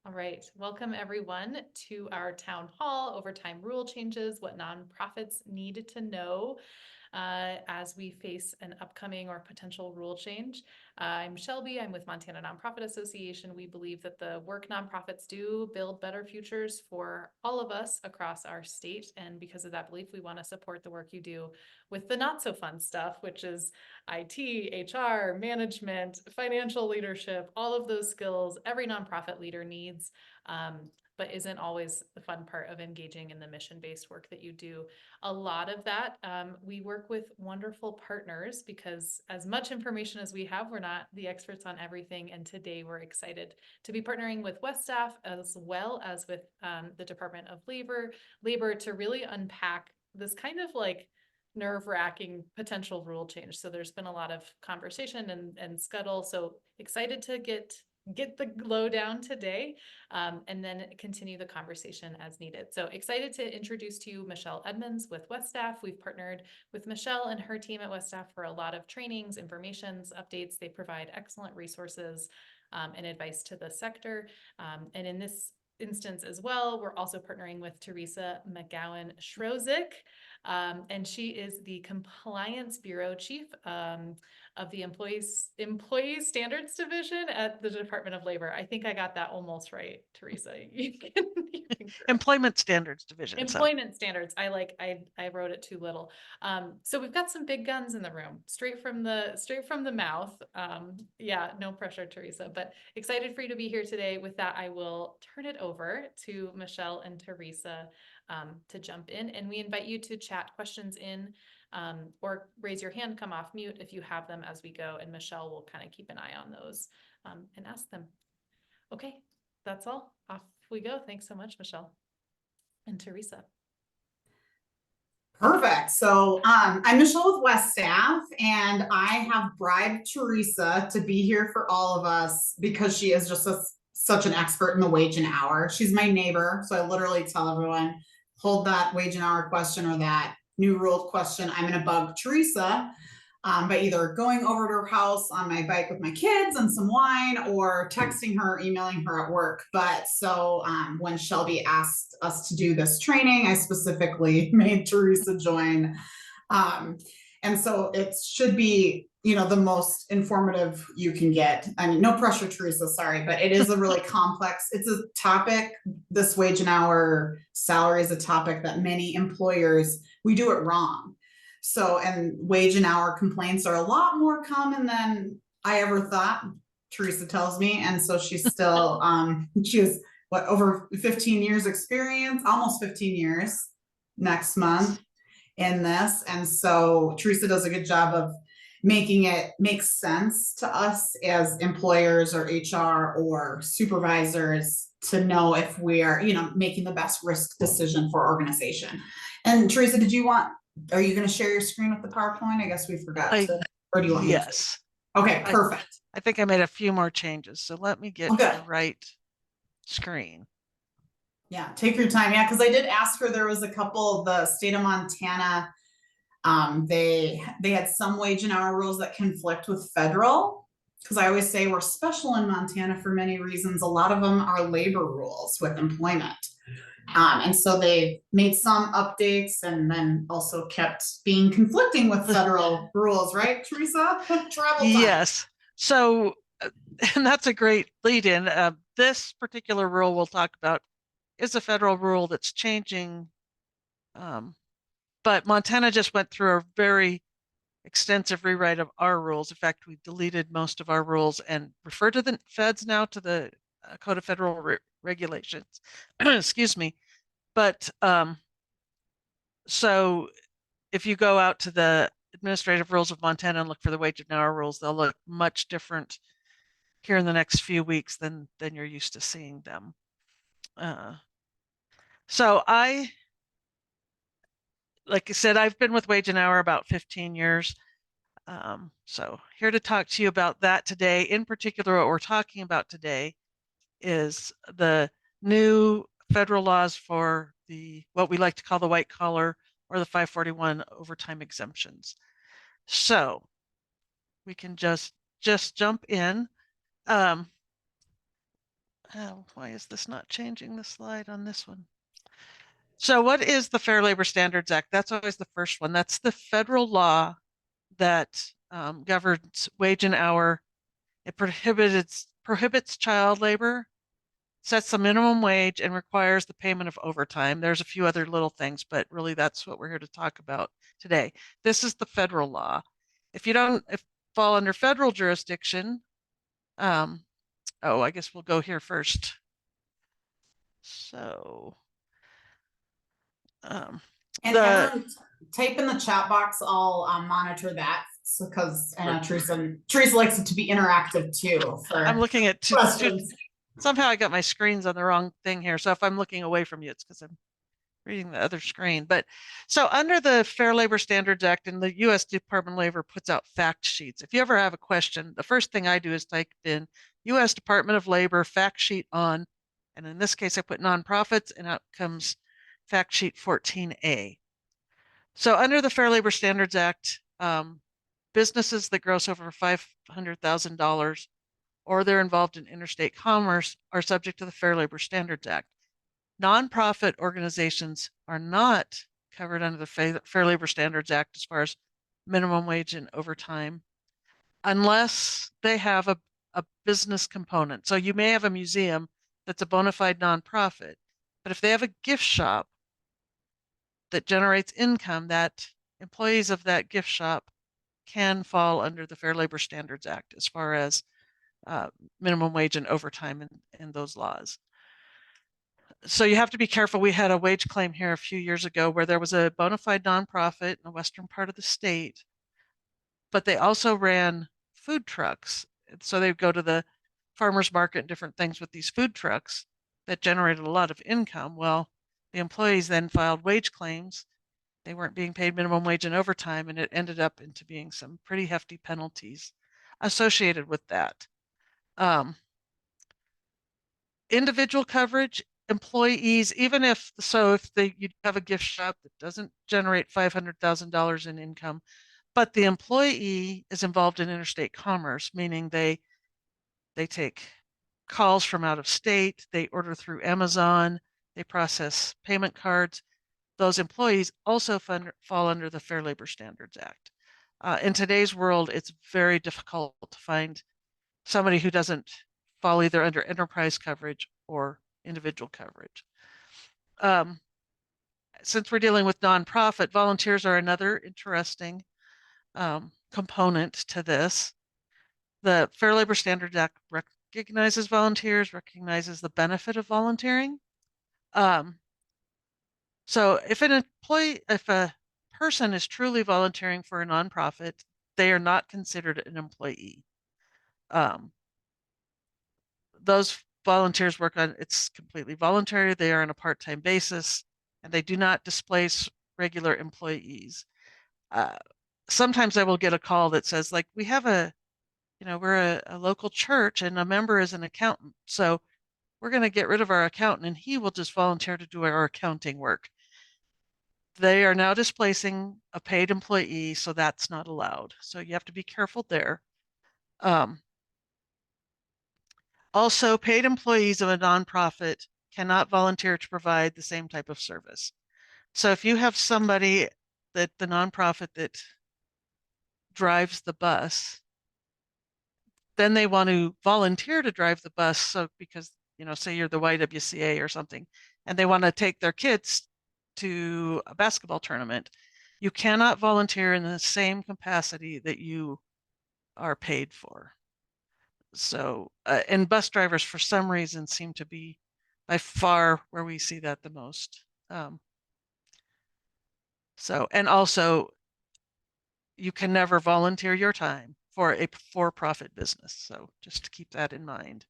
All right, welcome everyone to our town hall, overtime rule changes, what nonprofits need to know as we face an upcoming or potential rule change. I'm Shelby, I'm with Montana Nonprofit Association. We believe that the work nonprofits do build better futures for all of us across our state. And because of that belief, we want to support the work you do with the not so fun stuff, which is IT, HR, management, financial leadership, all of those skills every nonprofit leader needs. But isn't always the fun part of engaging in the mission-based work that you do. A lot of that, we work with wonderful partners because as much information as we have, we're not the experts on everything. And today we're excited to be partnering with WestStaff as well as with the Department of Labor to really unpack this kind of like nerve-wracking potential rule change. So there's been a lot of conversation and scuttle. So excited to get the lowdown today, and then continue the conversation as needed. So excited to introduce to you Michelle Edmonds with WestStaff. We've partnered with Michelle and her team at WestStaff for a lot of trainings, informations, updates. They provide excellent resources and advice to the sector. And in this instance as well, we're also partnering with Teresa McGowan Schrozik, and she is the Compliance Bureau Chief of the Employee Standards Division at the Department of Labor. I think I got that almost right, Teresa. You can Employment Standards Division. Employment standards. I wrote it too little. So we've got some big guns in the room, straight from the mouth. Yeah, no pressure, Teresa, but excited for you to be here today. With that, I will turn it over to Michelle and Teresa to jump in, and we invite you to chat questions in or raise your hand, come off mute if you have them as we go, and Michelle will kind of keep an eye on those and ask them. Okay, that's all. Off we go. Thanks so much, Michelle and Teresa. Perfect. So I'm Michelle with WestStaff, and I have bribed Teresa to be here for all of us because she is just such an expert in the wage and hour. She's my neighbor, so I literally tell everyone, hold that wage and hour question or that new rule question. I'm going to bug Teresa by either going over to her house on my bike with my kids and some wine, or texting her, emailing her at work. But so when Shelby asked us to do this training, I specifically made Teresa join. And so it should be, the most informative you can get. I mean, no pressure, Teresa, sorry, but it is a really complex, it's a topic. This wage and hour salary is a topic that many employers, we do it wrong. So, and wage and hour complaints are a lot more common than I ever thought, Teresa tells me. And so she's still, she has over 15 years experience, almost 15 years next month in this. And so Teresa does a good job of making it make sense to us as employers or HR or supervisors to know if we are, making the best risk decision for our organization. And Teresa, are you going to share your screen with the PowerPoint? I guess we forgot to, or do you want me to? Yes. Okay, perfect. I think I made a few more changes, so let me get to the right screen. Yeah, take your time. Yeah, because I did ask her, there was a couple, the state of Montana, they had some wage and hour rules that conflict with federal, because I always say we're special in Montana for many reasons. A lot of them are labor rules with employment. And so they made some updates and then also kept being conflicting with federal rules, right, Teresa? Travel time. Yes. So, and that's a great lead in. This particular rule we'll talk about is a federal rule that's changing. But Montana just went through a very extensive rewrite of our rules. In fact, we deleted most of our rules and refer to the feds now, to the Code of Federal Regulations. Excuse me. But so if you go out to the administrative rules of Montana and look for the wage and hour rules, they'll look much different here in the next few weeks than you're used to seeing them. So like I said, I've been with wage and hour about 15 years. So here to talk to you about that today. In particular, what we're talking about today is the new federal laws for what we like to call the white collar or the 541 overtime exemptions. So we can just jump in. Why is this not changing the slide on this one? So what is the Fair Labor Standards Act? That's always the first one. That's the federal law that governs wage and hour. It prohibits child labor, sets the minimum wage, and requires the payment of overtime. There's a few other little things, but really that's what we're here to talk about today. This is the federal law. If you don't fall under federal jurisdiction, oh, I guess we'll go here first. So, And everyone type in the chat box. I'll monitor that because I know Teresa likes it to be interactive too. I'm looking at questions. Somehow I got my screens on the wrong thing here. So if I'm looking away from you, it's because I'm reading the other screen. But so under the Fair Labor Standards Act, and the U.S. Department of Labor puts out fact sheets. If you ever have a question, the first thing I do is type in U.S. Department of Labor fact sheet on, and in this case, I put nonprofits, and out comes fact sheet 14A. So under the Fair Labor Standards Act, businesses that gross over $500,000 or they're involved in interstate commerce are subject to the Fair Labor Standards Act. Nonprofit organizations are not covered under the Fair Labor Standards Act as far as minimum wage and overtime, unless they have a business component. So you may have a museum that's a bona fide nonprofit, but if they have a gift shop that generates income, that employees of that gift shop can fall under the Fair Labor Standards Act as far as minimum wage and overtime in those laws. So you have to be careful. We had a wage claim here a few years ago where there was a bona fide nonprofit in the western part of the state, but they also ran food trucks. So they'd go to the farmer's market and different things with these food trucks that generated a lot of income. Well, the employees then filed wage claims. They weren't being paid minimum wage and overtime, and it ended up into being some pretty hefty penalties associated with that. Individual coverage, employees, even if you have a gift shop that doesn't generate $500,000 in income, but the employee is involved in interstate commerce, meaning they take calls from out of state, they order through Amazon, they process payment cards. Those employees also fall under the Fair Labor Standards Act. In today's world, it's very difficult to find somebody who doesn't fall either under enterprise coverage or individual coverage. Since we're dealing with nonprofit, volunteers are another interesting component to this. The Fair Labor Standards Act recognizes volunteers, recognizes the benefit of volunteering. So if a person is truly volunteering for a nonprofit, they are not considered an employee. Those volunteers it's completely voluntary. They are on a part-time basis, and they do not displace regular employees. Sometimes I will get a call that says, like, we're a local church and a member is an accountant. So we're going to get rid of our accountant and he will just volunteer to do our accounting work. They are now displacing a paid employee, so that's not allowed. So you have to be careful there. Also, paid employees of a nonprofit cannot volunteer to provide the same type of service. So if you have somebody that the nonprofit that drives the bus, then they want to volunteer to drive the bus. So because, say you're the YWCA or something, and they want to take their kids to a basketball tournament, you cannot volunteer in the same capacity that you are paid for. So, and bus drivers for some reason seem to be by far where we see that the most. And also you can never volunteer your time for a for-profit business. So just to keep that in mind.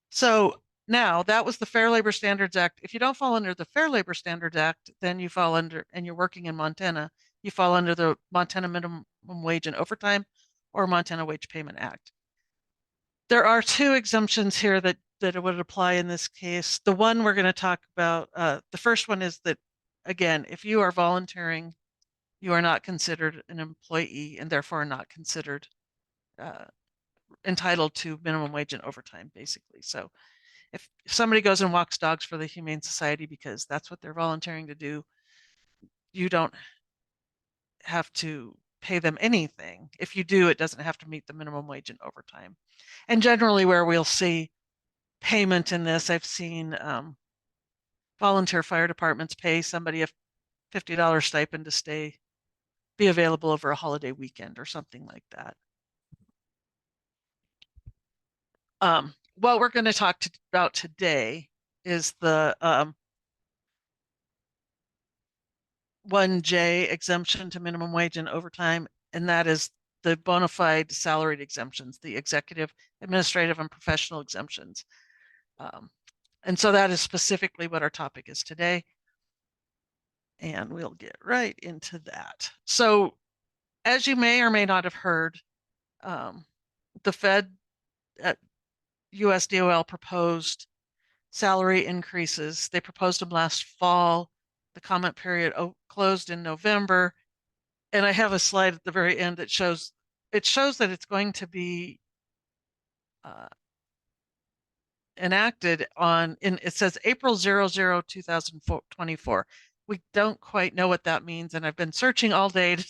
So now that was the Fair Labor Standards Act. If you don't fall under the Fair Labor Standards Act, then you fall under, and you're working in Montana, you fall under the Montana Minimum Wage and Overtime or Montana Wage Payment Act. There are two exemptions here that would apply in this case. The one we're going to talk about, the first one is that, again, if you are volunteering, you are not considered an employee and therefore not considered entitled to minimum wage and overtime, basically. So if somebody goes and walks dogs for the Humane Society because that's what they're volunteering to do, you don't have to pay them anything. If you do, it doesn't have to meet the minimum wage and overtime. And generally where we'll see payment in this, I've seen volunteer fire departments pay somebody a $50 stipend to be available over a holiday weekend or something like that. What we're going to talk about today is the 1J exemption to minimum wage and overtime, and that is the bona fide salaried exemptions, the executive, administrative, and professional exemptions. And so that is specifically what our topic is today. And we'll get right into that. So as you may or may not have heard, the Fed at USDOL proposed salary increases. They proposed them last fall. The comment period closed in November. And I have a slide at the very end that shows that it's going to be enacted it says April 00, 2024. We don't quite know what that means. And I've been searching all day to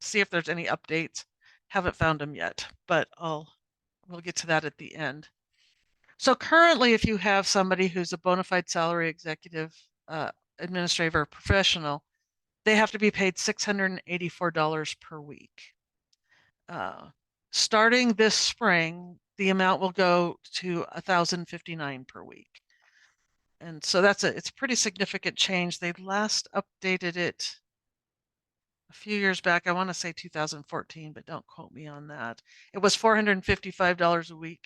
see if there's any updates. Haven't found them yet, but we'll get to that at the end. So currently, if you have somebody who's a bona fide salary executive, administrator, or professional, they have to be paid $684 per week. Starting this spring, the amount will go to $1,059 per week. And so it's a pretty significant change. They last updated it a few years back. I want to say 2014, but don't quote me on that. It was $455 a week.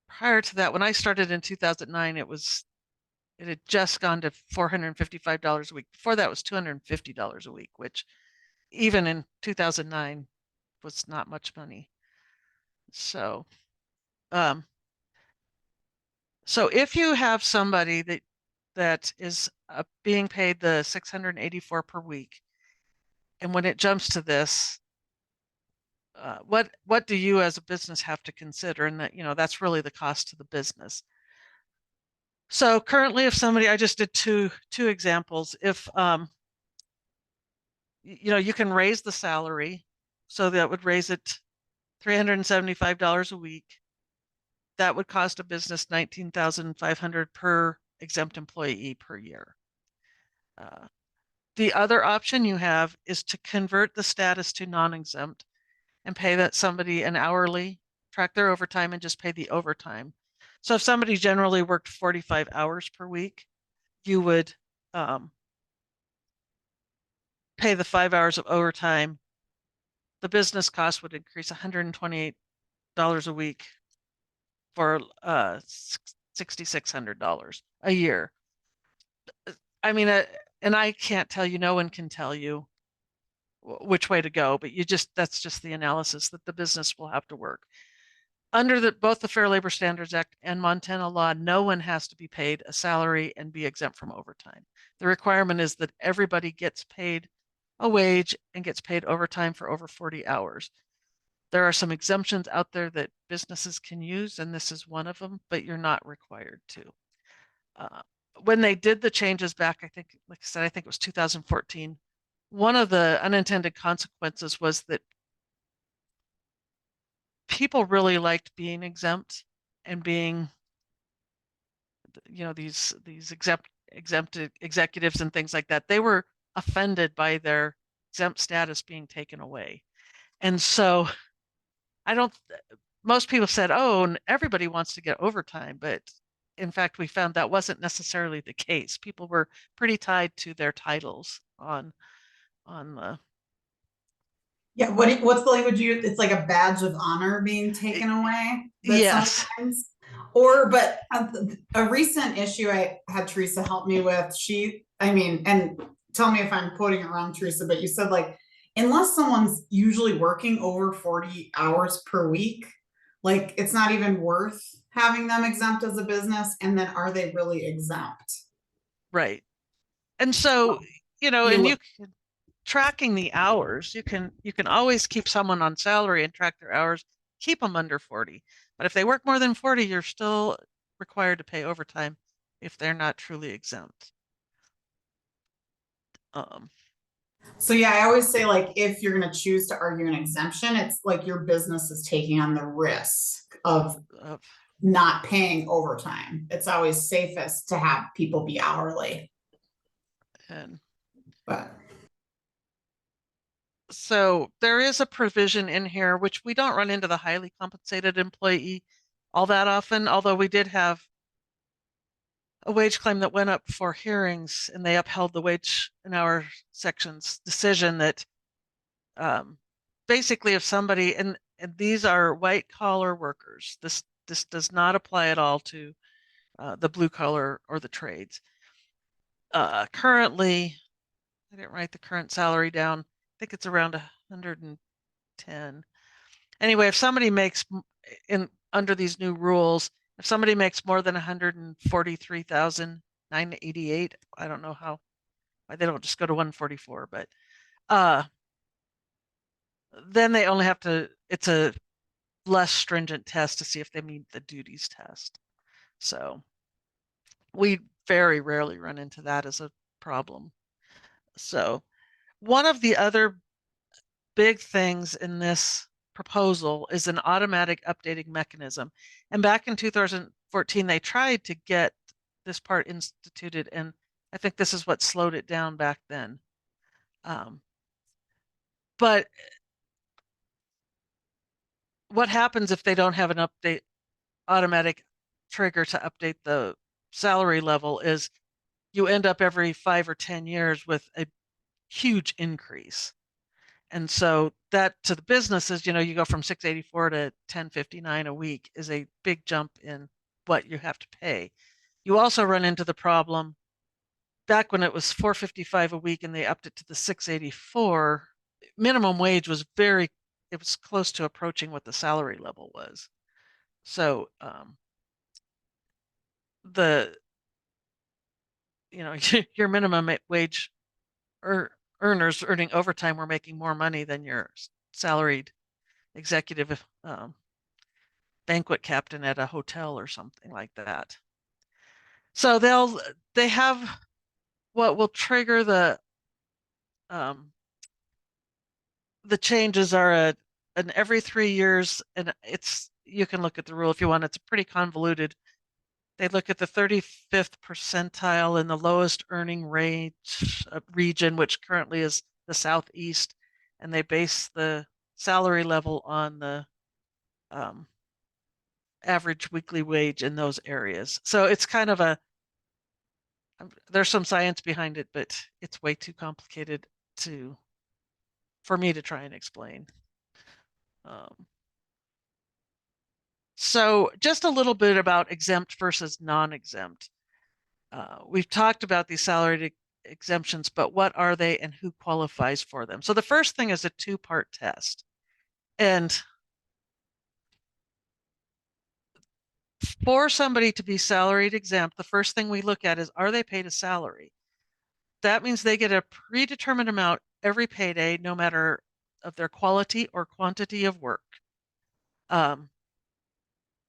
Prior to that, when I started in 2009, it had just gone to $455 a week. Before that was $250 a week, which even in 2009 was not much money. So, so if you have somebody that is being paid the $684 per week, and when it jumps to this, what do you as a business have to consider? And that, that's really the cost to the business. So currently, if somebody, I just did two examples. If you can raise the salary, so that would raise it $375 a week. That would cost a business $19,500 per exempt employee per year. The other option you have is to convert the status to non-exempt and pay that somebody an hourly, track their overtime, and just pay the overtime. So if somebody generally worked 45 hours per week, you would pay the 5 hours of overtime. The business cost would increase $128 a week for $6,600 a year. I mean, and I can't tell you, no one can tell you which way to go, but that's just the analysis that the business will have to work. Under both the Fair Labor Standards Act and Montana law, no one has to be paid a salary and be exempt from overtime. The requirement is that everybody gets paid a wage and gets paid overtime for over 40 hours. There are some exemptions out there that businesses can use, and this is one of them, but you're not required to. When they did the changes back, I think, like I said, I think it was 2014, one of the unintended consequences was that people really liked being exempt and being, these exempted executives and things like that. They were offended by their exempt status being taken away. And so most people said, oh, everybody wants to get overtime, but in fact, we found that wasn't necessarily the case. People were pretty tied to their titles on the. Yeah, what's the language you? It's like a badge of honor being taken away. Yes. Sometimes, but a recent issue I had Teresa help me with. And tell me if I'm quoting it wrong, Teresa, but you said like, unless someone's usually working over 40 hours per week, like it's not even worth having them exempt as a business. And then are they really exempt? Right. And so, tracking the hours, you can always keep someone on salary and track their hours, keep them under 40. But if they work more than 40, you're still required to pay overtime if they're not truly exempt. So yeah, I always say like if you're gonna choose to argue an exemption, it's like your business is taking on the risk of not paying overtime. It's always safest to have people be hourly. And But so there is a provision in here, which we don't run into the highly compensated employee all that often, although we did have a wage claim that went up for hearings and they upheld the wage and hour section's decision that basically if somebody, and these are white collar workers, this does not apply at all to the blue collar or the trades. Currently, I didn't write the current salary down. I think it's around 110. Anyway, if somebody makes under these new rules, if somebody makes more than 143,988, I don't know why they don't just go to 144, but then they only have to, it's a less stringent test to see if they meet the duties test. So we very rarely run into that as a problem. So one of the other big things in this proposal is an automatic updating mechanism. And back in 2014, they tried to get this part instituted, and I think this is what slowed it down back then. But what happens if they don't have an automatic trigger to update the salary level is you end up every 5 or 10 years with a huge increase. And so that to the businesses, you go from 684 to 1059 a week is a big jump in what you have to pay. You also run into the problem back when it was 455 a week and they upped it to the 684, minimum wage was it was close to approaching what the salary level was. So your minimum wage earners earning overtime were making more money than your salaried executive banquet captain at a hotel or something like that. So they have what will trigger the changes are an every 3 years, and you can look at the rule if you want. It's pretty convoluted. They look at the 35th percentile in the lowest earning range region, which currently is the Southeast, and they base the salary level on the average weekly wage in those areas. So it's kind of there's some science behind it, but it's way too complicated for me to try and explain. So just a little bit about exempt versus non-exempt. We've talked about these salaried exemptions, but what are they and who qualifies for them? So the first thing is a two-part test. And for somebody to be salaried exempt, the first thing we look at is, are they paid a salary? That means they get a predetermined amount every payday, no matter of their quality or quantity of work.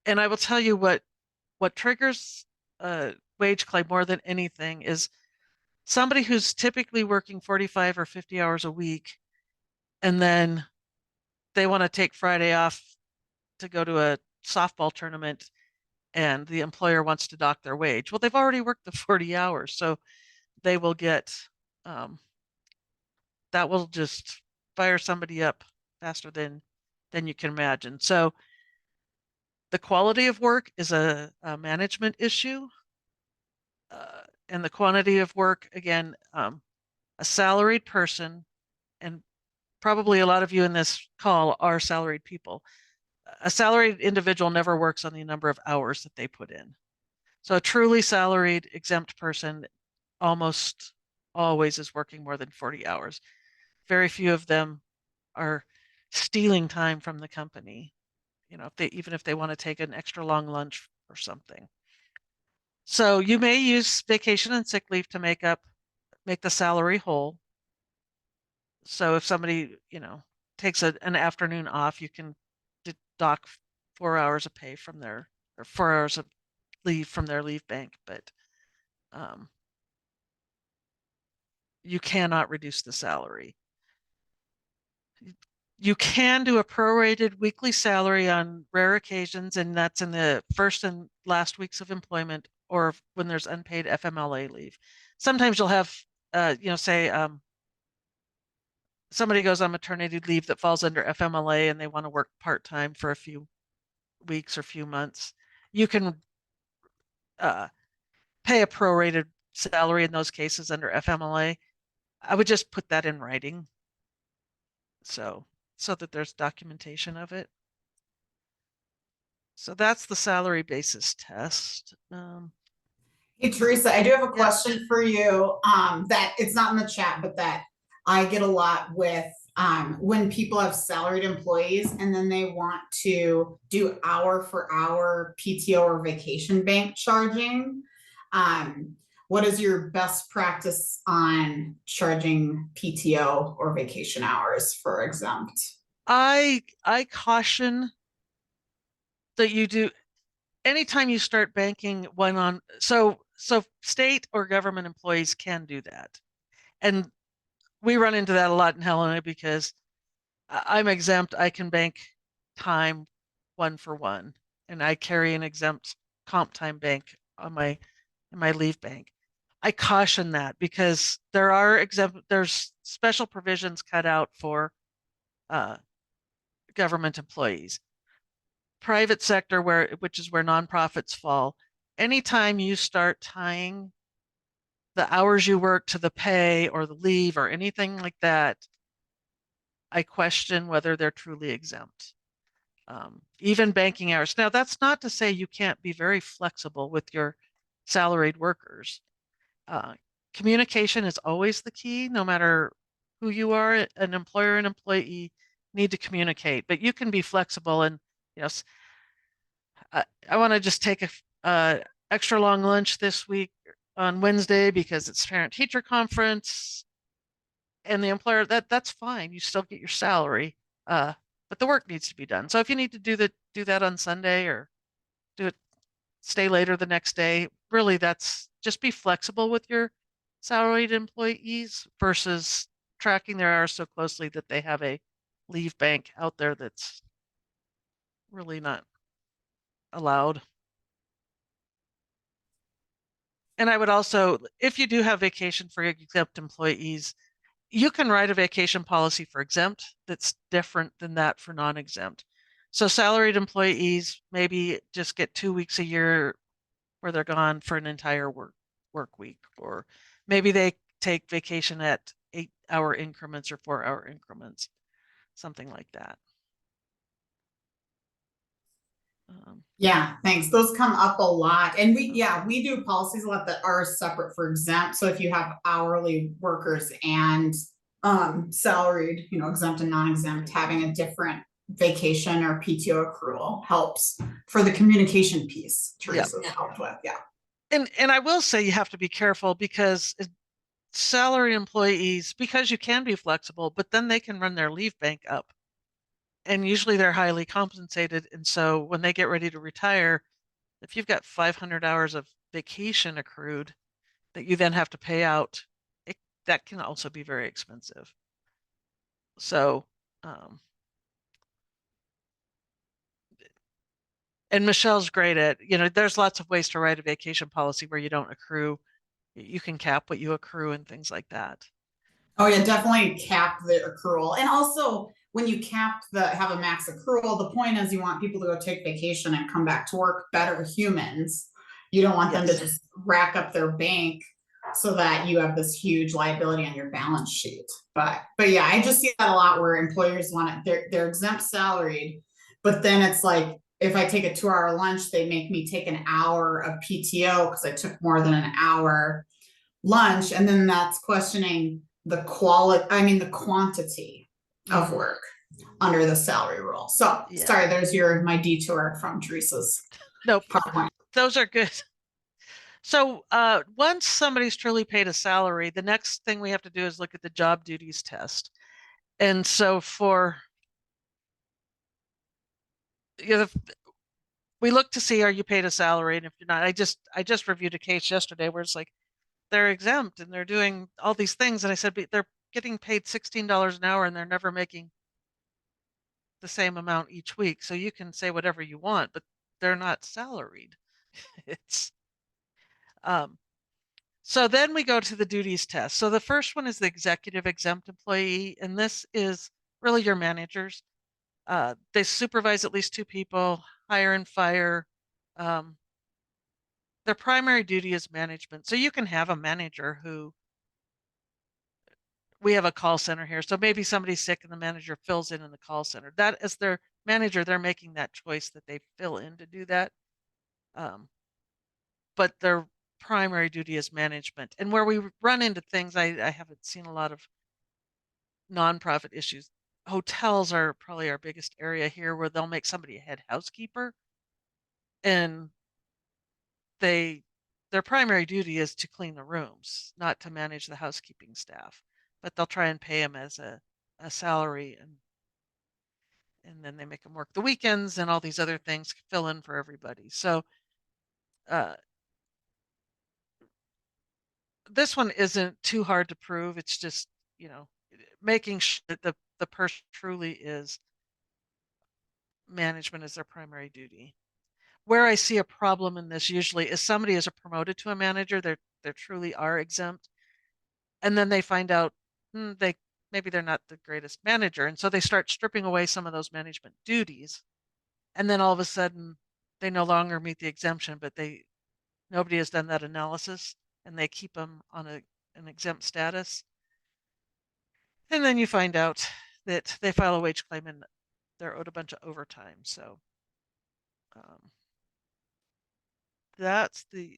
And I will tell you what triggers a wage claim more than anything is somebody who's typically working 45 or 50 hours a week, and then they want to take Friday off to go to a softball tournament and the employer wants to dock their wage. Well, they've already worked the 40 hours, so they will get, that will just fire somebody up faster than you can imagine. So the quality of work is a management issue. And the quantity of work, again, a salaried person, and probably a lot of you in this call are salaried people. A salaried individual never works on the number of hours that they put in. So a truly salaried exempt person almost always is working more than 40 hours. Very few of them are stealing time from the company, even if they want to take an extra long lunch or something. So you may use vacation and sick leave to make the salary whole. So if somebody, takes an afternoon off, you can dock 4 hours of pay from their, or 4 hours of leave from their leave bank, but you cannot reduce the salary. You can do a prorated weekly salary on rare occasions, and that's in the first and last weeks of employment or when there's unpaid FMLA leave. Sometimes you'll have, say, somebody goes on maternity leave that falls under FMLA and they want to work part-time for a few weeks or few months. You can pay a prorated salary in those cases under FMLA. I would just put that in writing. So that there's documentation of it. So that's the salary basis test. Hey, Teresa, I do have a Yeah. question for you, that it's not in the chat, but that I get a lot with, when people have salaried employees and then they want to do hour for hour PTO or vacation bank charging. What is your best practice on charging PTO or vacation hours for exempt? I caution that you do anytime you start banking one on, so state or government employees can do that. And we run into that a lot in Helena because I'm exempt. I can bank time 1-for-1, and I carry an exempt comp time bank on in my leave bank. I caution that because there's special provisions cut out for government employees. Private sector, which is where nonprofits fall, anytime you start tying the hours you work to the pay or the leave or anything like that, I question whether they're truly exempt. Even banking hours. Now, that's not to say you can't be very flexible with your salaried workers. Communication is always the key, no matter who you are. An employer and employee need to communicate, but you can be flexible. And yes, I want to just take a extra long lunch this week on Wednesday because it's parent teacher conference, and the employer, that's fine. You still get your salary, but the work needs to be done. So if you need to do that on Sunday or stay later the next day, really that's just be flexible with your salaried employees versus tracking their hours so closely that they have a leave bank out there that's really not allowed. And I would also, if you do have vacation for exempt employees, you can write a vacation policy for exempt that's different than that for non-exempt. So salaried employees maybe just get 2 weeks a year where they're gone for an entire work week, or maybe they take vacation at 8-hour increments or 4-hour increments, something like that. Yeah, thanks. Those come up a lot. And we do policies a lot that are separate for exempt. So if you have hourly workers and salaried, exempt and non-exempt, having a different vacation or PTO accrual helps for the communication piece. Teresa's helped with, yeah. And I will say you have to be careful because salary employees, because you can be flexible, but then they can run their leave bank up. And usually they're highly compensated. And so when they get ready to retire, if you've got 500 hours of vacation accrued that you then have to pay out, that can also be very expensive. So, and Michelle's great at, there's lots of ways to write a vacation policy where you don't accrue. You can cap what you accrue and things like that. Oh yeah, definitely cap the accrual. And also when you have a max accrual, the point is you want people to go take vacation and come back to work better humans. You don't want them to just rack up their bank so that you have this huge liability on your balance sheet. But yeah, I just see that a lot where employers want it, they're exempt salaried, but then it's like, if I take a 2-hour lunch, they make me take an hour of PTO because I took more than an hour lunch. And then that's questioning the quantity of work under the salary rule. So sorry, there's my detour from Teresa's. No, those are good. So once somebody's truly paid a salary, the next thing we have to do is look at the job duties test. And so we look to see, are you paid a salary? And if you're not, I just reviewed a case yesterday where it's like they're exempt and they're doing all these things. And I said, but they're getting paid $16 an hour and they're never making the same amount each week. So you can say whatever you want, but they're not salaried. It's so then we go to the duties test. So the first one is the executive exempt employee, and this is really your managers. They supervise at least 2 people, hire and fire. Their primary duty is management. So you can have a manager who, we have a call center here. So maybe somebody's sick and the manager fills in the call center. That is their manager. They're making that choice that they fill in to do that. But their primary duty is management. And where we run into things, I haven't seen a lot of nonprofit issues. Hotels are probably our biggest area here where they'll make somebody a head housekeeper and their primary duty is to clean the rooms, not to manage the housekeeping staff. But they'll try and pay them as a salary and then they make them work the weekends and all these other things, fill in for everybody. So this one isn't too hard to prove. It's just, making sure that the person truly is management is their primary duty. Where I see a problem in this usually is somebody is promoted to a manager, they truly are exempt, and then they find out maybe they're not the greatest manager, and so they start stripping away some of those management duties, and then all of a sudden they no longer meet the exemption, but nobody has done that analysis, and they keep them on an exempt status, and then you find out that they file a wage claim and they're owed a bunch of overtime. So that's the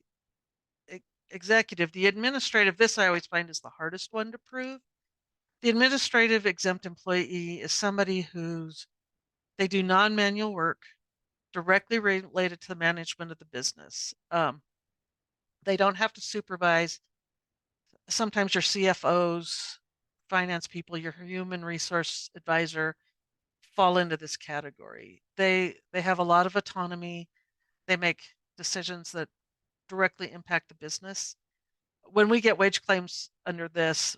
executive. The administrative, this I always find is the hardest one to prove. The administrative exempt employee is somebody they do non-manual work directly related to the management of the business. They don't have to supervise. Sometimes your CFOs, finance people, your human resource advisor fall into this category. They have a lot of autonomy. They make decisions that directly impact the business. When we get wage claims under this,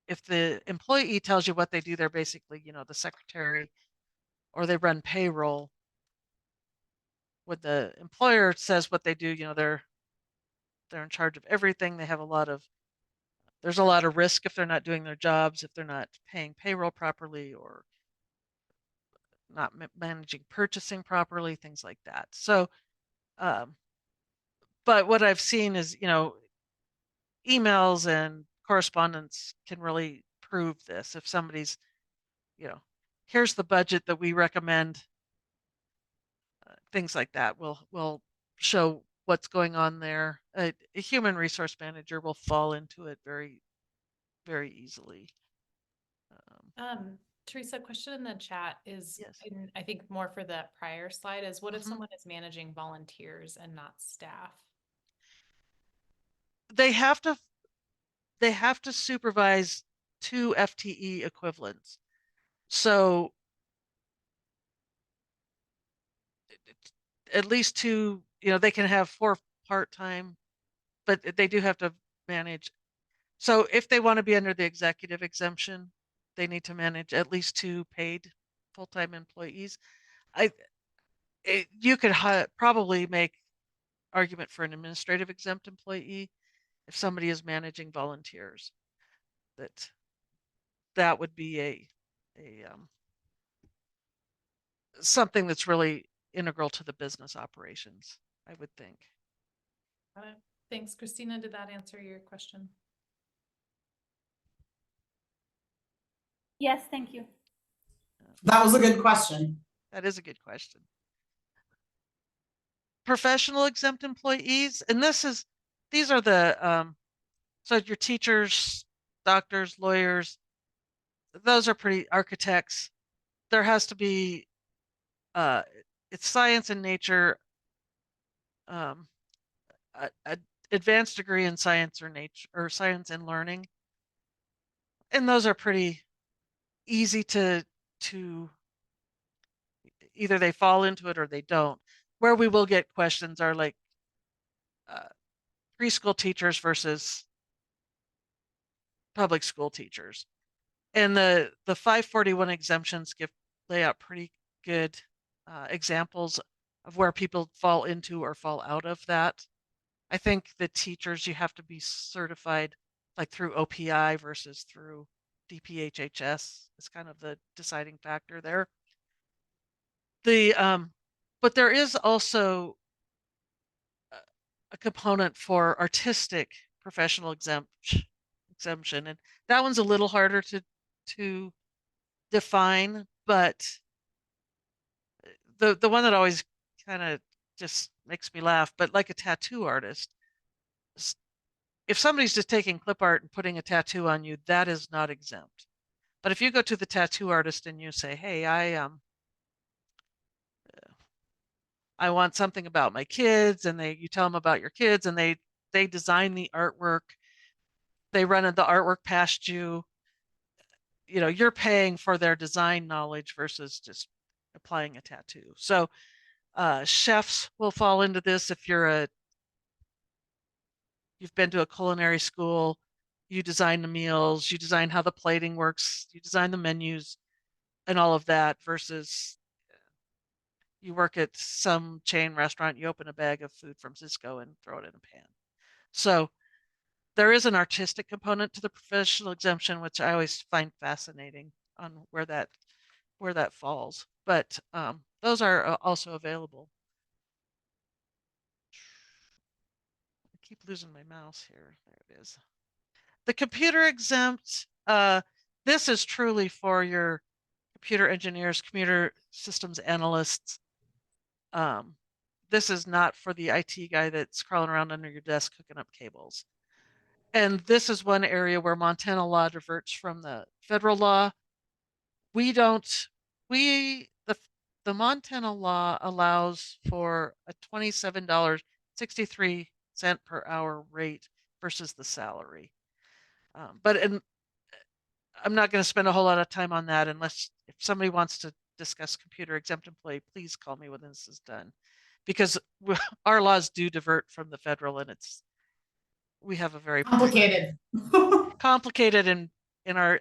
if the employee tells you what they do, they're basically, the secretary or they run payroll. When the employer says what they do, they're in charge of everything. They have there's a lot of risk if they're not doing their jobs, if they're not paying payroll properly or not managing purchasing properly, things like that. So, but what I've seen is, emails and correspondence can really prove this. If somebody's, here's the budget that we recommend, things like that will show what's going on there. A human resource manager will fall into it very, very easily. Teresa, question in the chat is, Yes. I think more for the prior slide is, what if Mhm. someone is managing volunteers and not staff? They have to supervise 2 FTE equivalents. So at least 2, they can have 4 part-time, but they do have to manage. So if they want to be under the executive exemption, they need to manage at least 2 paid full-time employees. You could probably make argument for an administrative exempt employee if somebody is managing volunteers, that would be a something that's really integral to the business operations, I would think. Thanks, Christina. Did that answer your question? Yes, thank you. That was a good question. That is a good question. Professional exempt employees, and these are the so your teachers, doctors, lawyers, those are pretty architects. There has to be it's science and nature, a advanced degree in science or nature or science and learning. And those are pretty easy to either they fall into it or they don't. Where we will get questions are like preschool teachers versus public school teachers. And the 541 exemptions lay out pretty good examples of where people fall into or fall out of that. I think the teachers, you have to be certified like through OPI versus through DPHHS is kind of the deciding factor there. But there is also a component for artistic professional exemption, and that one's a little harder to define, but the one that always kind of just makes me laugh, but like a tattoo artist, if somebody's just taking clip art and putting a tattoo on you, that is not exempt. But if you go to the tattoo artist and you say, hey, I want something about my kids, and you tell them about your kids, and they design the artwork, they run the artwork past you, you're paying for their design knowledge versus just applying a tattoo. So chefs will fall into this. If you've been to a culinary school, you design the meals, you design how the plating works, you design the menus and all of that, versus you work at some chain restaurant, you open a bag of food from Sysco and throw it in a pan. So there is an artistic component to the professional exemption, which I always find fascinating on where that falls. But those are also available. I keep losing my mouse here. There it is. The computer exempt, this is truly for your computer engineers, computer systems analysts. This is not for the IT guy that's crawling around under your desk hooking up cables. And this is one area where Montana law diverts from the federal law. The Montana law allows for a $27.63 per hour rate versus the salary. But I'm not going to spend a whole lot of time on that unless if somebody wants to discuss computer exempt employee, please call me when this is done, because our laws do divert from the federal, and we have a very Complicated. complicated in our.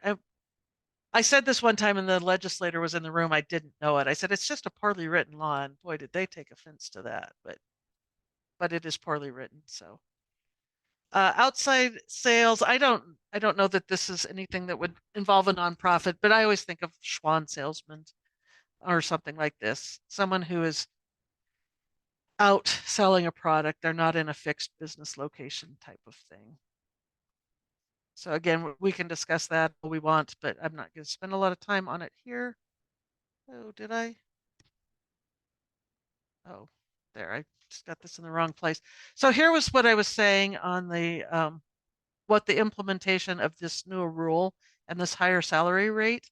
I said this one time, and the legislator was in the room. I didn't know it. I said it's just a poorly written law, and boy, did they take offense to that. But it is poorly written. So outside sales, I don't know that this is anything that would involve a nonprofit, but I always think of Schwann salesman or something like this. Someone who is out selling a product. They're not in a fixed business location type of thing. So again, we can discuss that if we want, but I'm not going to spend a lot of time on it here. Oh, did I? Oh, there, I just got this in the wrong place. So here was what I was saying on the what the implementation of this new rule and this higher salary rate.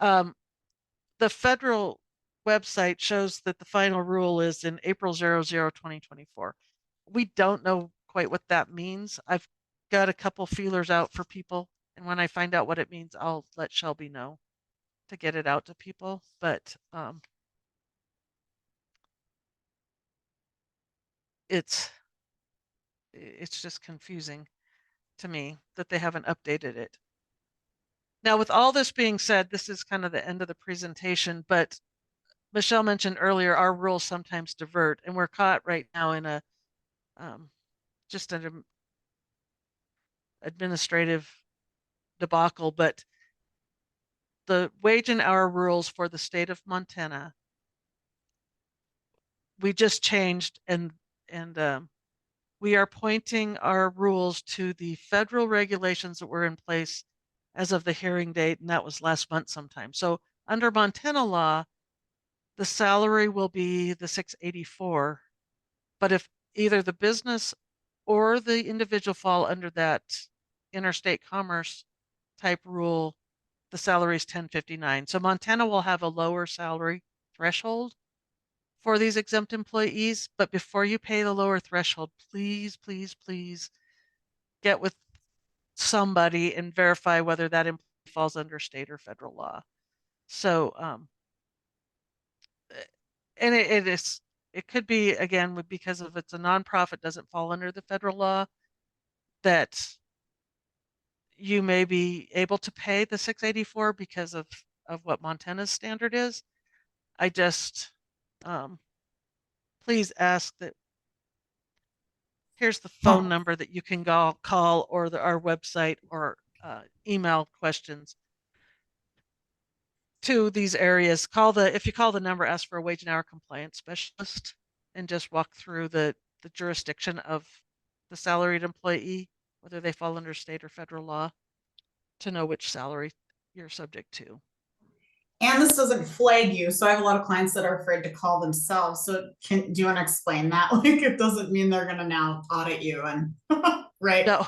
The federal website shows that the final rule is in April 00, 2024. We don't know quite what that means. I've got a couple feelers out for people, and when I find out what it means, I'll let Shelby know to get it out to people. But it's just confusing to me that they haven't updated it. Now, with all this being said, this is kind of the end of the presentation, but Michelle mentioned earlier, our rules sometimes divert, and we're caught right now in a just an administrative debacle. But the wage and hour rules for the state of Montana, we just changed, and we are pointing our rules to the federal regulations that were in place as of the hearing date, and that was last month sometime. So under Montana law, the salary will be the 684, but if either the business or the individual fall under that interstate commerce type rule, the salary is 1059. So Montana will have a lower salary threshold for these exempt employees, but before you pay the lower threshold, please, please, please get with somebody and verify whether that falls under state or federal law. So, and it could be, again, because if it's a nonprofit, doesn't fall under the federal law, that you may be able to pay the 684 because of what Montana's standard is. I just, please ask that. Here's the phone number that you can call or our website, or email questions to these areas. If you call the number, ask for a wage and hour compliance specialist, and just walk through the jurisdiction of the salaried employee, whether they fall under state or federal law, to know which salary you're subject to. And this doesn't flag you. So I have a lot of clients that are afraid to call themselves. So do you want to explain that? Like, it doesn't mean they're going to now audit you and right? No,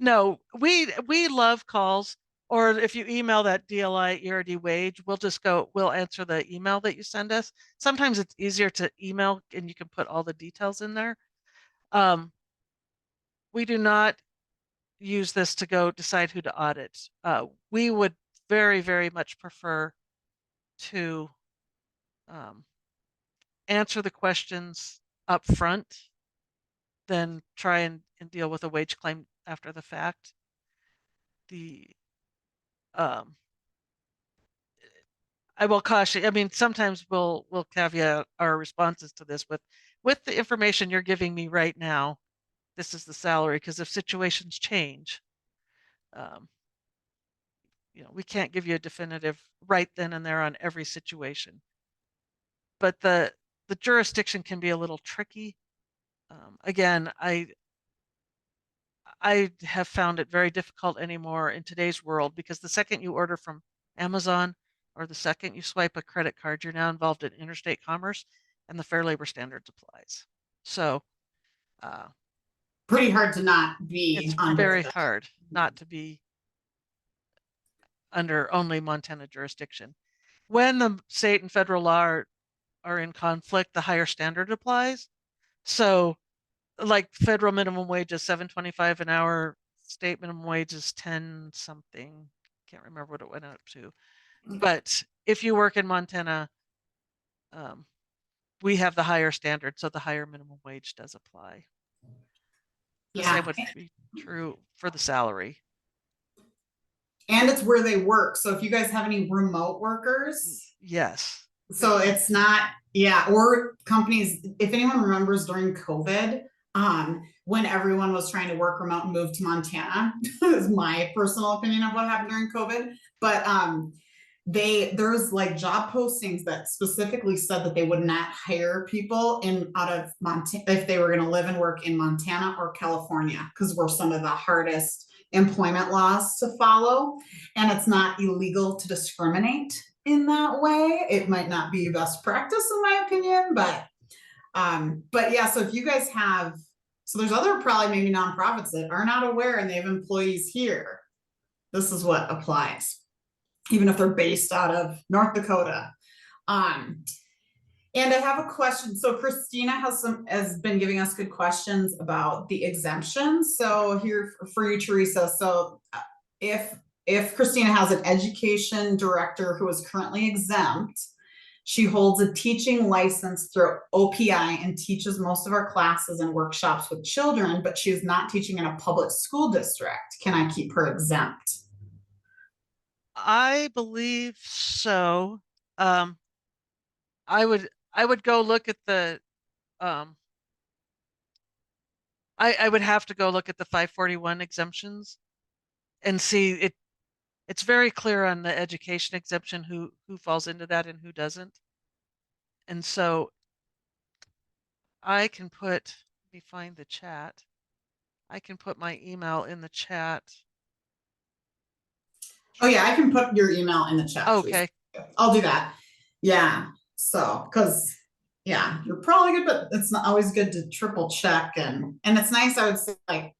no, we love calls. Or if you email that DLI ERD wage, we'll answer the email that you send us. Sometimes it's easier to email and you can put all the details in there. We do not use this to go decide who to audit. We would very, very much prefer to answer the questions up front than try and deal with a wage claim after the fact. I will caution, I mean, sometimes we'll caveat our responses to this with the information you're giving me right now. This is the salary, because if situations change, we can't give you a definitive right then and there on every situation. But the jurisdiction can be a little tricky. Again, I have found it very difficult anymore in today's world, because the second you order from Amazon or the second you swipe a credit card, you're now involved in interstate commerce, and the Fair Labor Standards applies. So pretty hard to not be it's under very that. hard not to be under only Montana jurisdiction. When the state and federal law are in conflict, the higher standard applies. So like federal minimum wage is $7.25 an hour, state minimum wage is 10 something. Can't remember what it went up to. But if you work in Montana, we have the higher standard, so the higher minimum wage does apply. The same would be true for the salary. And it's where they work. So if you guys have any remote workers, yes. So it's not, or companies, if anyone remembers during COVID, when everyone was trying to work remote and move to Montana, is my personal opinion of what happened during COVID. But there's like job postings that specifically said that they would not hire people out of Montana if they were going to live and work in Montana or California, because we're some of the hardest employment laws to follow, and it's not illegal to discriminate in that way. It might not be best practice in my opinion, but yeah, so if you guys have, so there's other probably maybe nonprofits that are not aware and they have employees here, this is what applies, even if they're based out of North Dakota. And I have a question. So Christina has been giving us good questions about the exemptions. So here for you, Teresa. So if Christina has an education director who is currently exempt, she holds a teaching license through OPI and teaches most of our classes and workshops with children, but she is not teaching in a public school district. Can I keep her exempt? I believe so. I would go look at the I would have to go look at the 541 exemptions and see it. It's very clear on the education exemption who falls into that and who doesn't. And so I can let me find the chat. I can put my email in the chat. Oh yeah, I can put your email in the chat. Okay. Please. I'll do that. Yeah. So, because you're probably good, but it's not always good to triple check, and it's nice, I would say, like,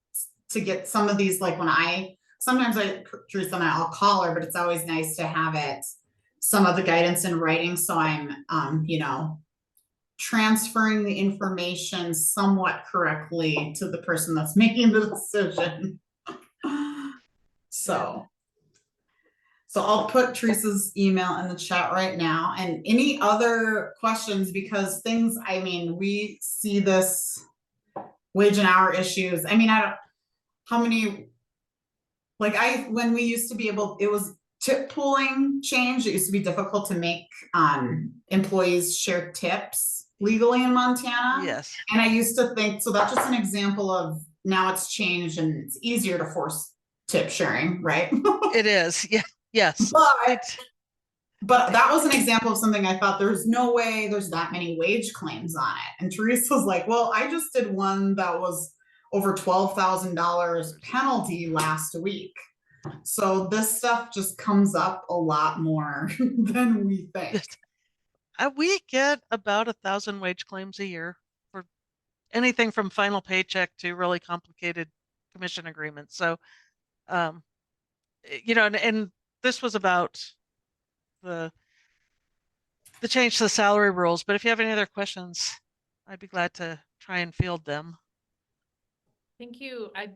to get some of these, like when sometimes Teresa and I'll call her, but it's always nice to have some of the guidance in writing, so I'm transferring the information somewhat correctly to the person that's making the decision. So So I'll put Teresa's email in the chat right now, and any other questions, because things, I mean, we see this wage and hour issues. I mean, I don't, how many, like when we used to be able, it was tip pooling change. It used to be difficult to make employees share tips legally in Montana. Yes, And I used to think, so that's just an example of now it's changed and it's easier to force tip sharing, right? it is. Yeah, yes. But that was an example of something I thought there's no way there's that many wage claims on it. And Teresa was like, well, I just did one that was over $12,000 penalty last week. So this stuff just comes up a lot more than we think. We get about 1,000 wage claims a year for anything from final paycheck to really complicated commission agreements. So, you know, and this was about the change to the salary rules. But if you have any other questions, I'd be glad to try and field them. Thank you. It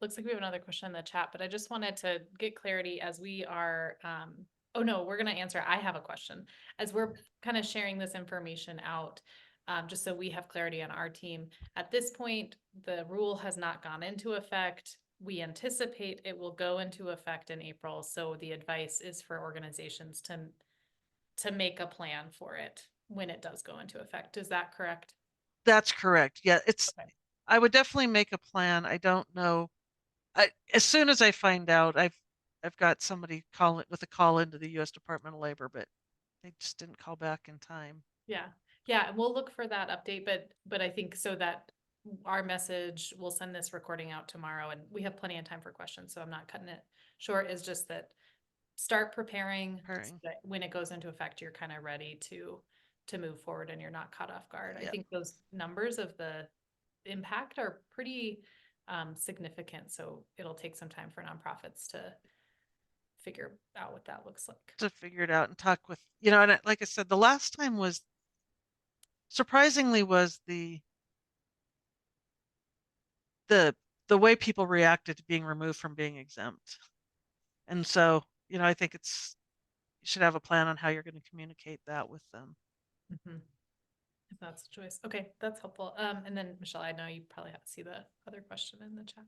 looks like we have another question in the chat, but I just wanted to get clarity as we are, oh no, we're going to answer. I have a question as we're kind of sharing this information out, just so we have clarity on our team. At this point, the rule has not gone into effect. We anticipate it will go into effect in April. So the advice is for organizations to make a plan for it when it does go into effect. Is that correct? That's correct. Yeah, it's, Okay. I would definitely make a plan. I don't know. As soon as I find out, I've got somebody with a call into the U.S. Department of Labor, but they just didn't call back in time. Yeah. Yeah. We'll look for that update, but I think so that our message, we'll send this recording out tomorrow and we have plenty of time for questions. So I'm not cutting it short. Is just that start preparing so that when it goes into effect, you're kind of ready to move forward and you're not caught off guard. Yeah. I think those numbers of the impact are pretty significant. So it'll take some time for nonprofits to figure out what that looks like. To figure it out and talk with, you know, and like I said, the last time was surprisingly was the way people reacted to being removed from being exempt. And so, you know, I think you should have a plan on how you're going to communicate that with them. Mm-hmm. If that's a choice. Okay, that's helpful. And then Michelle, I know you probably have to see the other question in the chat.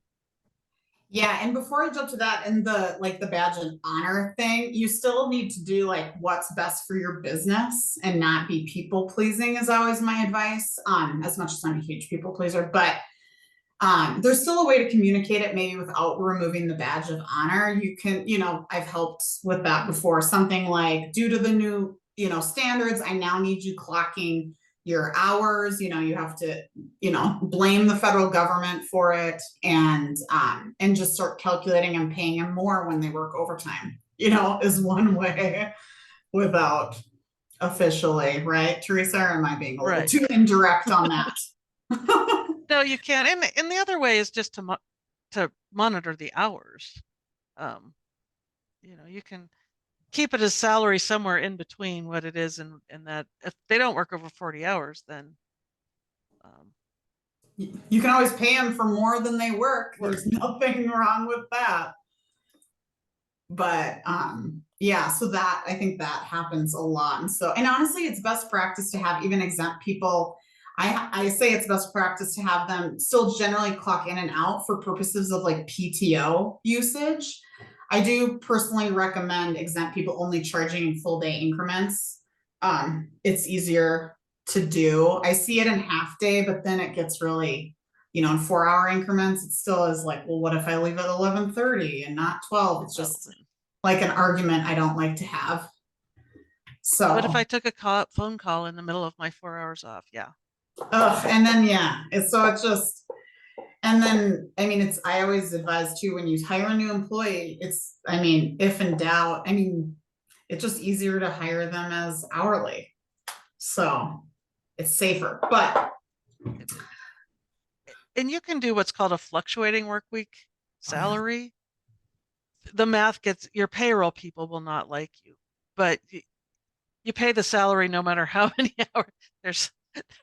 Yeah, and before I jump to that, and the badge of honor thing, you still need to do like what's best for your business and not be people pleasing is always my advice. As much as I'm a huge people pleaser, but there's still a way to communicate it maybe without removing the badge of honor. You can, you know, I've helped with that before. Something like, due to the new, you know, standards, I now need you clocking your hours. You know, you have to, you know, blame the federal government for it and just start calculating and paying them more when they work overtime, you know, is one way without officially, right, Teresa? Or am I being a little too indirect on that? No, you can't. And the other way is just to monitor the hours. You know, you can keep it as salary somewhere in between what it is and that if they don't work over 40 hours, then you can always pay them for more than they work. There's nothing wrong with that. But yeah, so that, I think that happens a lot. And so, and honestly, it's best practice to have even exempt people. I say it's best practice to have them still generally clock in and out for purposes of like PTO usage. I do personally recommend exempt people only charging in full day increments. It's easier to do. I see it in half day, but then it gets really, you know, in 4-hour increments. It still is like, well, what if I leave at 11:30 and not 12? It's just like an argument I don't like to have. So what if I took a phone call in the middle of my 4 hours off? Yeah. And then, yeah, it's just, and then, I mean, I always advise too, when you hire a new employee, I mean, if in doubt, I mean, it's just easier to hire them as hourly. So it's safer, but. And you can do what's called a fluctuating work week salary. The math your payroll people will not like you, but you pay the salary no matter how many hours.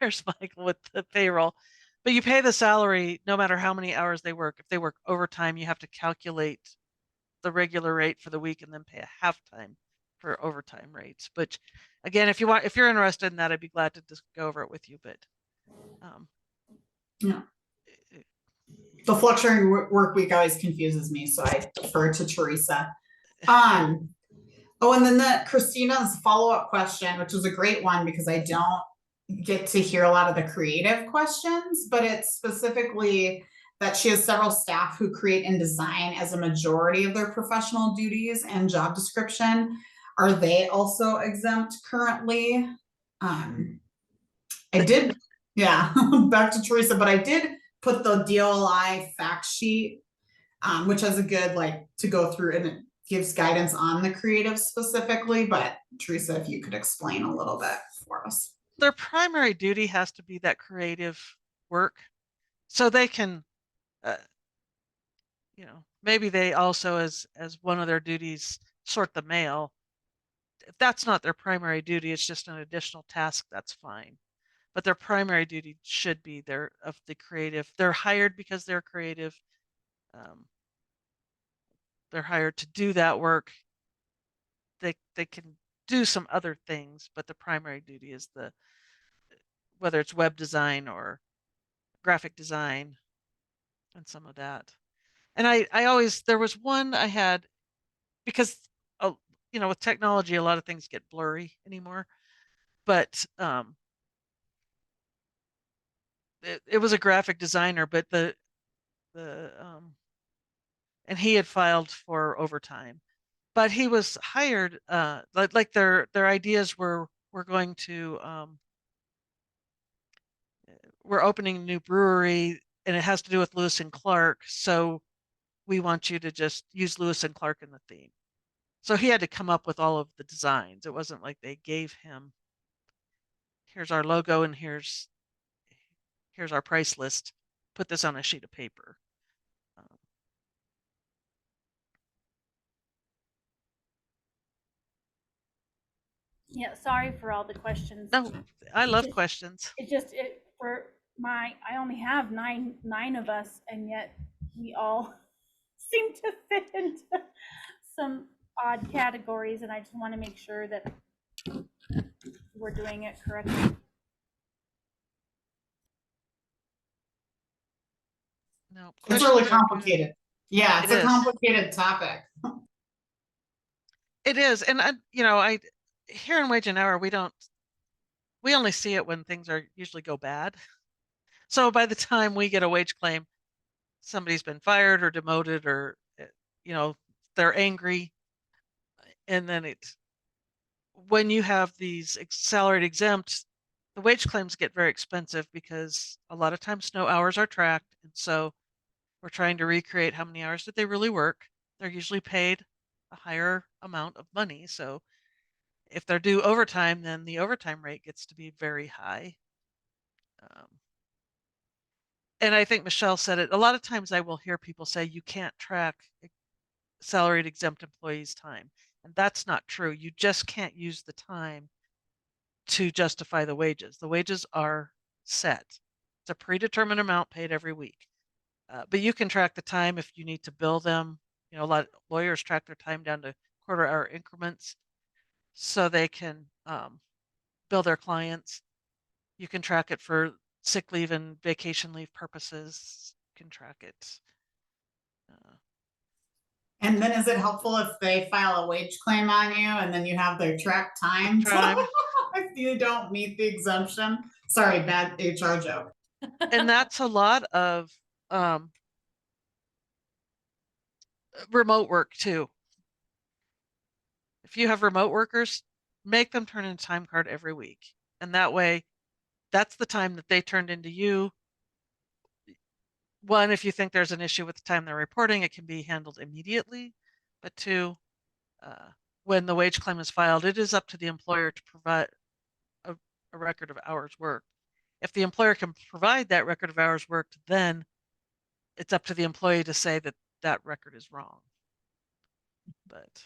There's Michael with the payroll, but you pay the salary no matter how many hours they work. If they work overtime, you have to calculate the regular rate for the week and then pay a half-time for overtime rates. But again, if you're interested in that, I'd be glad to just go over it with you, but Yeah. The fluctuating work week always confuses me, so I defer to Teresa. Oh, and then Christina's follow-up question, which was a great one because I don't get to hear a lot of the creative questions, but it's specifically that she has several staff who create and design as a majority of their professional duties and job description. Are they also exempt currently? I did, yeah, back to Teresa, but I did put the DLI fact sheet, which has a good to go through, and it gives guidance on the creative specifically. But Teresa, if you could explain a little bit for us. Their primary duty has to be that creative work, so they can, maybe they also, as one of their duties, sort the mail. If that's not their primary duty, it's just an additional task, that's fine. But their primary duty should be of the creative. They're hired because they're creative. They're hired to do that work. They can do some other things, but the primary duty is whether it's web design or graphic design and some of that. And there was one I had, because, with technology, a lot of things get blurry anymore, but it was a graphic designer, but and he had filed for overtime, but he was hired, like their ideas were, we're going to, we're opening a new brewery and it has to do with Lewis and Clark. So we want you to just use Lewis and Clark in the theme. So he had to come up with all of the designs. It wasn't like they gave him, here's our logo and here's our price list. Put this on a sheet of paper. Yeah, sorry for all the questions. No, I love questions. I only have nine of us, and yet we all seem to fit into some odd categories, and I just want to make sure that we're doing it correctly. No, it's really complicated. Yeah, it's a complicated topic. It is, and here in Wage and Hour, we only see it when things usually go bad. So by the time we get a wage claim, somebody's been fired or demoted, or they're angry, and then when you have these salaried exempt, the wage claims get very expensive because a lot of times no hours are tracked, and so we're trying to recreate how many hours did they really work. They're usually paid a higher amount of money, so if they're due overtime, then the overtime rate gets to be very high. And I think Michelle said it, a lot of times I will hear people say you can't track salaried exempt employees' time. And that's not true. You just can't use the time to justify the wages. The wages are set. It's a predetermined amount paid every week. But you can track the time if you need to bill them. A lot of lawyers track their time down to quarter-hour increments so they can bill their clients. You can track it for sick leave and vacation leave purposes. You can track it. And then is it helpful if they file a wage claim on you and then you have their track time? If you don't meet the exemption? Sorry, bad HR joke. And that's a lot of remote work too. If you have remote workers, make them turn in a time card every week. And that way, that's the time that they turned into you. One, if you think there's an issue with the time they're reporting, it can be handled immediately. But two, when the wage claim is filed, it is up to the employer to provide a record of hours worked. If the employer can provide that record of hours worked, then it's up to the employee to say that that record is wrong. But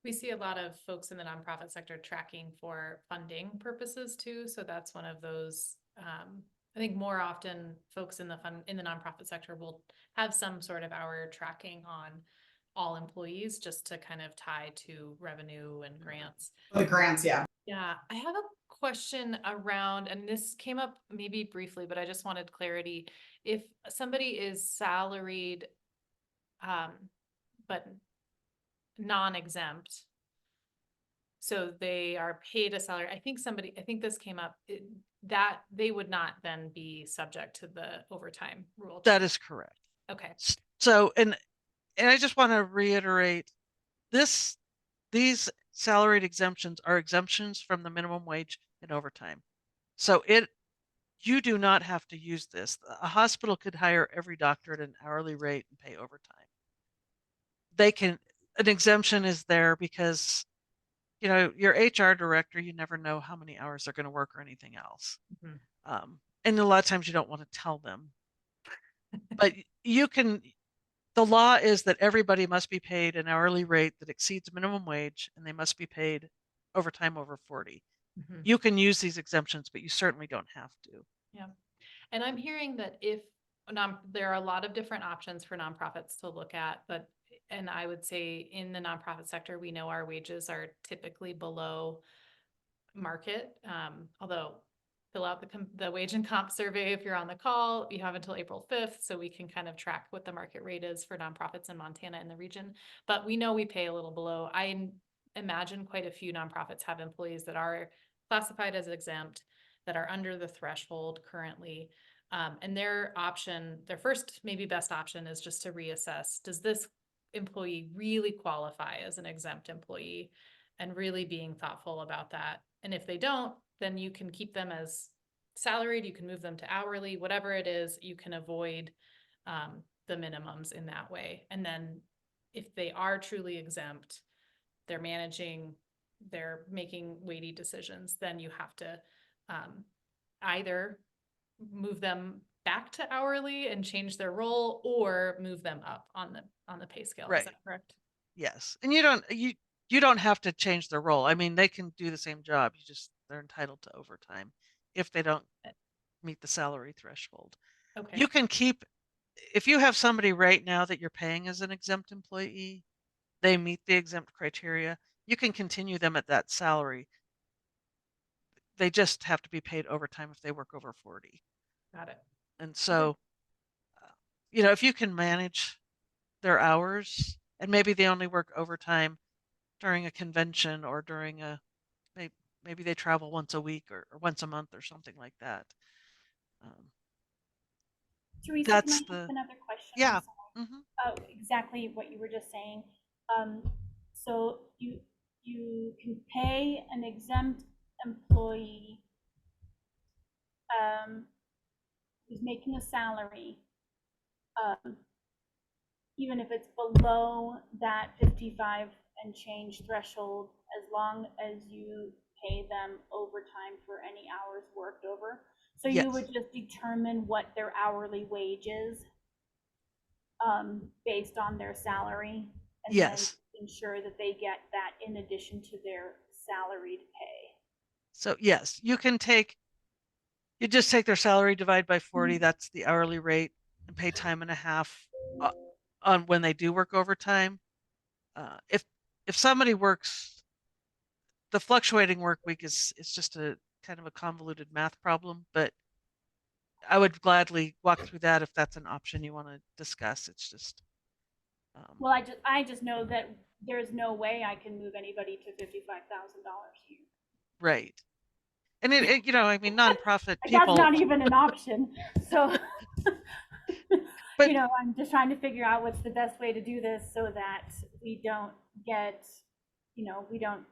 we see a lot of folks in the nonprofit sector tracking for funding purposes too. So that's one of those think more often folks in the nonprofit sector will have some sort of hour tracking on all employees just to kind of tie to revenue and grants. The grants, yeah. Yeah, I have a question around, and this came up maybe briefly, but I just wanted clarity. If somebody is salaried, but non-exempt, so they are paid a salary, I think this came up, that they would not then be subject to the overtime rule. That is correct. Okay, So, and I just want to reiterate these salaried exemptions are exemptions from the minimum wage and overtime. So you do not have to use this. A hospital could hire every doctor at an hourly rate and pay overtime. An exemption is there because, your HR director, you never know how many hours they're going to work or anything else. Mhm. And a lot of times you don't want to tell them, but the law is that everybody must be paid an hourly rate that exceeds minimum wage, and they must be paid overtime over 40. Mhm. You can use these exemptions, but you certainly don't have to. Yeah. And I'm hearing that there are a lot of different options for nonprofits to look at, and I would say in the nonprofit sector, we know our wages are typically below market. Although fill out the wage and comp survey if you're on the call. You have until April 5th, so we can kind of track what the market rate is for nonprofits in Montana and the region. But we know we pay a little below. I imagine quite a few nonprofits have employees that are classified as exempt, that are under the threshold currently. And their first, maybe best option is just to reassess, does this employee really qualify as an exempt employee? And really being thoughtful about that. And if they don't, then you can keep them as salaried, you can move them to hourly, whatever it is, you can avoid the minimums in that way. And then if they are truly exempt, they're making weighty decisions, then you have to either move them back to hourly and change their role, or move them up on the pay scale. Is Right. that correct? Yes. And you don't have to change their role. I mean, they can do the same job. They're entitled to overtime if they don't meet the salary threshold. Okay. You can if you have somebody right now that you're paying as an exempt employee, they meet the exempt criteria, you can continue them at that salary. They just have to be paid overtime if they work over 40. Got it. And so, if you can manage their hours, and maybe they only work overtime during a convention or maybe they travel once a week or once a month or something like that. Teresa, That's can I ask another question? I'm yeah. sorry. Mm-hmm. Exactly what you were just saying. So you can pay an exempt employee who's making a salary, even if it's below that 55 and change threshold, as long as you pay them overtime for any hours worked over. So Yes. you would just determine what their hourly wage is based on their salary, and Yes. then ensure that they get that in addition to their salaried pay. So yes, you just take their salary, divide by 40, Mhm. that's the hourly rate, and pay time and a half on when they do work overtime. If somebody works, the fluctuating work week is just a kind of a convoluted math problem, but I would gladly walk through that if that's an option you want to discuss. It's just Well, I just know that there's no way I can move anybody to $55,000 a year. right. And I mean, nonprofit That's people, not even an option. So, but I'm just trying to figure out what's the best way to do this so that we don't get, we don't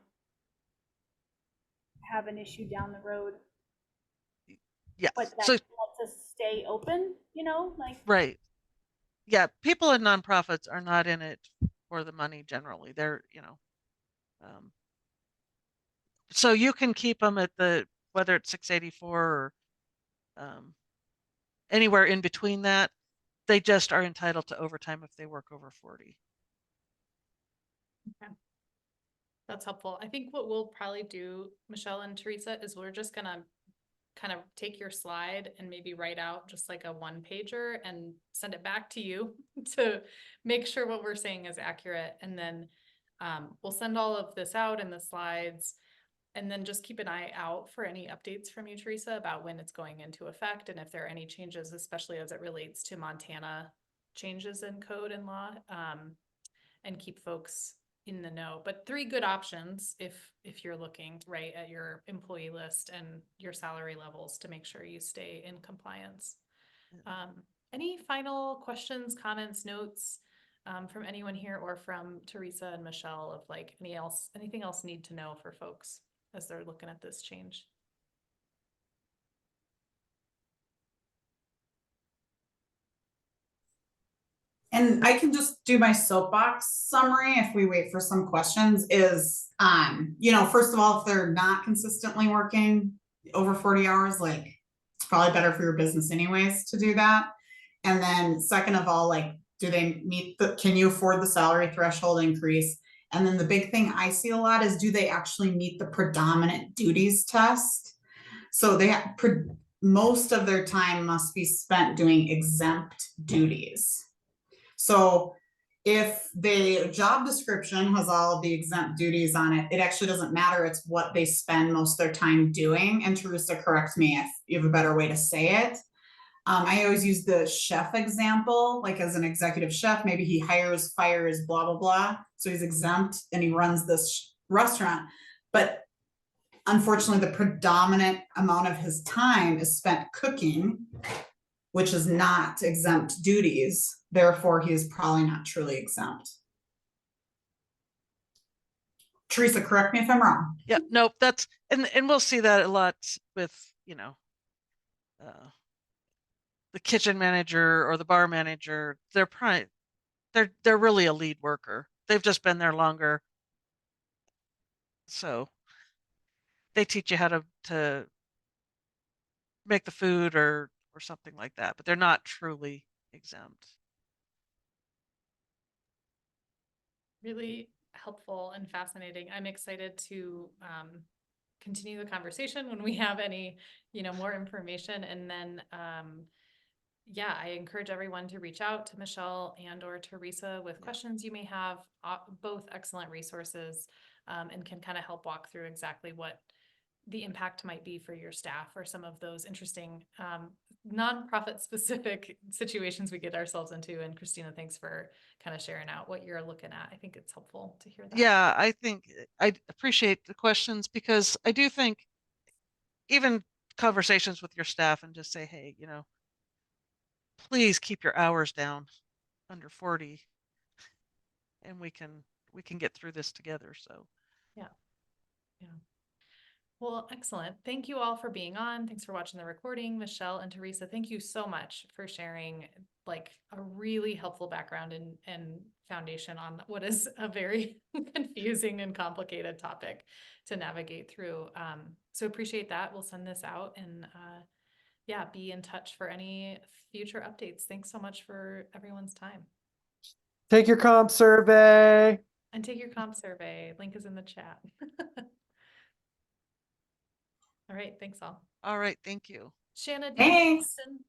have an issue down the road, yes. but that So lets us stay open, like. right. Yeah, people in nonprofits are not in it for the money generally. They're, so you can keep them at whether it's 684 or anywhere in between that. They just are entitled to overtime if they work over 40. Okay. That's helpful. I think what we'll probably do, Michelle and Teresa, is we're just gonna kind of take your slide and maybe write out just like a one pager and send it back to you to make sure what we're saying is accurate. And then we'll send all of this out in the slides. And then just keep an eye out for any updates from you, Teresa, about when it's going into effect and if there are any changes, especially as it relates to Montana changes in code and law, and keep folks in the know. But 3 good options if you're looking right at your employee list and your salary levels to make sure you stay in compliance. Any final questions, comments, notes from anyone here or from Teresa and Michelle of like anything else need to know for folks as they're looking at this change? And I can just do my soapbox summary if we wait for some questions is, first of all, if they're not consistently working over 40 hours, like it's probably better for your business anyways to do that. And then second of all, like, can you afford the salary threshold increase? And then the big thing I see a lot is, do they actually meet the predominant duties test? So most of their time must be spent doing exempt duties. So if the job description has all of the exempt duties on it, it actually doesn't matter. It's what they spend most of their time doing. And Teresa, correct me if you have a better way to say it. I always use the chef example, like as an executive chef, maybe he hires, fires, blah, blah, blah. So he's exempt and he runs this restaurant. But unfortunately, the predominant amount of his time is spent cooking, which is not exempt duties. Therefore, he is probably not truly exempt. Teresa, correct me if I'm wrong. Yeah, nope, and we'll see that a lot with, the kitchen manager or the bar manager. They're really a lead worker. They've just been there longer. So they teach you how to make the food or something like that, but they're not truly exempt. Really helpful and fascinating. I'm excited to continue the conversation when we have any, more information. And then, I encourage everyone to reach out to Michelle and or Teresa with questions you may have, both excellent resources, and can kind of help walk through exactly what the impact might be for your staff or some of those interesting nonprofit specific situations we get ourselves into. And Christina, thanks for kind of sharing out what you're looking at. I think it's helpful to hear that. Yeah, I think I appreciate the questions because I do think even conversations with your staff and just say, hey, please keep your hours down under 40 and we can get through this together. So yeah. Well, excellent. Thank you all for being on. Thanks for watching the recording. Michelle and Teresa, thank you so much for sharing like a really helpful background and foundation on what is a very confusing and complicated topic to navigate through. So appreciate that. We'll send this out and be in touch for any future updates. Thanks so much for everyone's time. Take your comp survey. And take your comp survey. Link is in the chat. All right. Thanks all. all right, thank you. Shanna, do you have a Thanks. question?